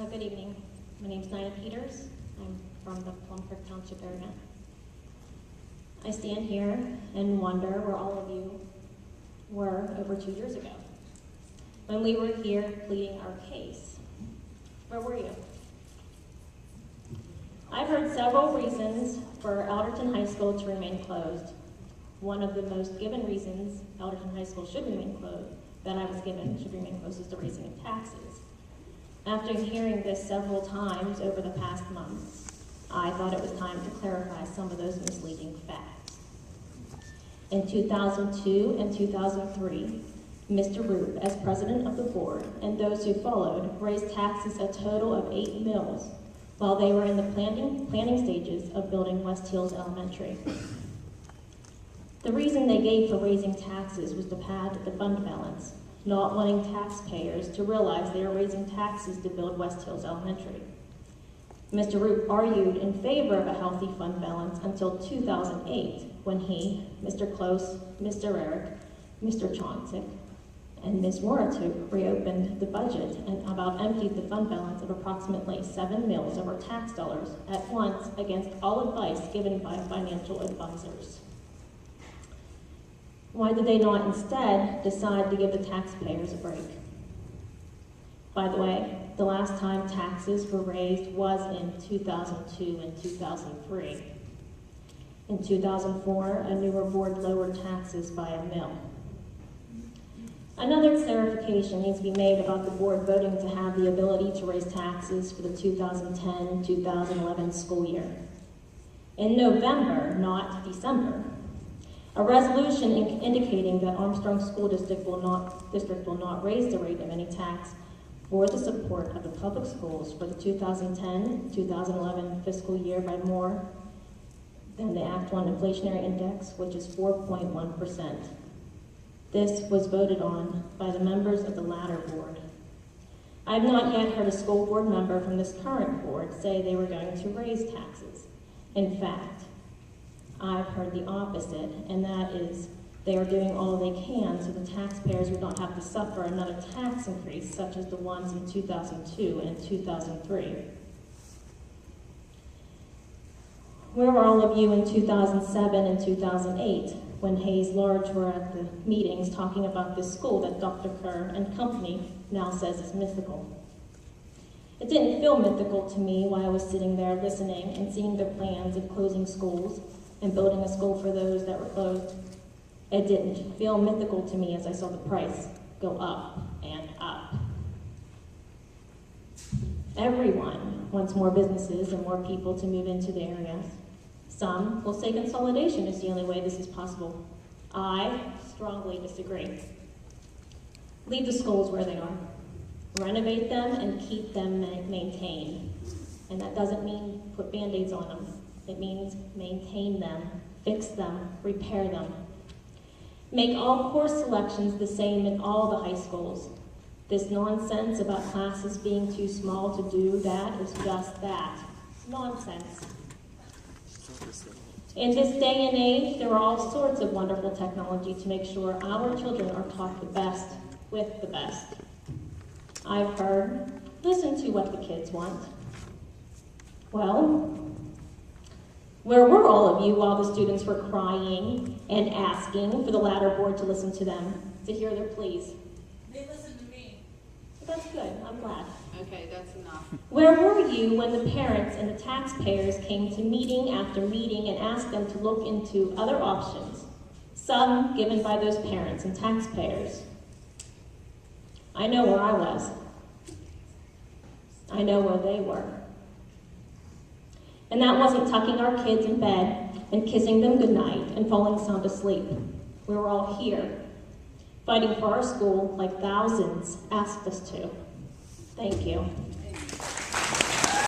Good evening. My name is Nina Peters. I'm from the Plum Creek Township area. I stand here and wonder where all of you were over 2 years ago when we were here pleading our case. Where were you? I've heard several reasons for Alderton High School to remain closed. One of the most given reasons Alderton High School should remain closed, that I was given should remain closed, is the raising of taxes. After hearing this several times over the past month, I thought it was time to clarify some of those misleading facts. In 2002 and 2003, Mr. Roop, as president of the board, and those who followed, raised taxes a total of 8 mills while they were in the planning stages of building West Hills Elementary. The reason they gave for raising taxes was to pad the fund balance, not wanting taxpayers to realize they are raising taxes to build West Hills Elementary. Mr. Roop argued in favor of a healthy fund balance until 2008, when he, Mr. Close, Mr. Eric, Mr. Chauncey, and Ms. Moratuk reopened the budget and about emptied the fund balance of approximately 7 mills of our tax dollars at once against all advice given by financial advisors. Why did they not instead decide to give the taxpayers a break? By the way, the last time taxes were raised was in 2002 and 2003. In 2004, a newer board lowered taxes by a mill. Another clarification needs to be made about the board voting to have the ability to raise taxes for the 2010-2011 school year. In November, not December, a resolution indicating that Armstrong School District will not raise the rate of any tax for the support of the public schools for the 2010-2011 fiscal year by more than the Act 1 inflationary index, which is 4.1%. This was voted on by the members of the latter board. I have not yet heard a school board member from this current board say they were going to raise taxes. In fact, I've heard the opposite, and that is they are doing all they can so the taxpayers would not have to suffer another tax increase such as the ones in 2002 and 2003. Where were all of you in 2007 and 2008 when Hayes Large were at the meetings talking about this school that Dr. Kerr and company now says is mythical? It didn't feel mythical to me while I was sitting there listening and seeing their plans of closing schools and building a school for those that were closed. It didn't feel mythical to me as I saw the price go up and up. Everyone wants more businesses and more people to move into the area. Some will say consolidation is the only way this is possible. I strongly disagree. Leave the schools where they are. Renovate them and keep them maintained. And that doesn't mean put Band-Aids on them. It means maintain them, fix them, repair them. Make all course selections the same in all the high schools. This nonsense about classes being too small to do that is just that. Nonsense. In this day and age, there are all sorts of wonderful technology to make sure our children are taught the best with the best. I've heard, listen to what the kids want. Well, where were all of you while the students were crying and asking for the latter board to listen to them, to hear their pleas? They listened to me. That's good, I'm glad. Okay, that's enough. Where were you when the parents and the taxpayers came to meeting after meeting and asked them to look into other options, some given by those parents and taxpayers? I know where I was. I know where they were. And that wasn't tucking our kids in bed and kissing them goodnight and falling sound asleep. We were all here, fighting for our school like thousands asked us to. Thank you.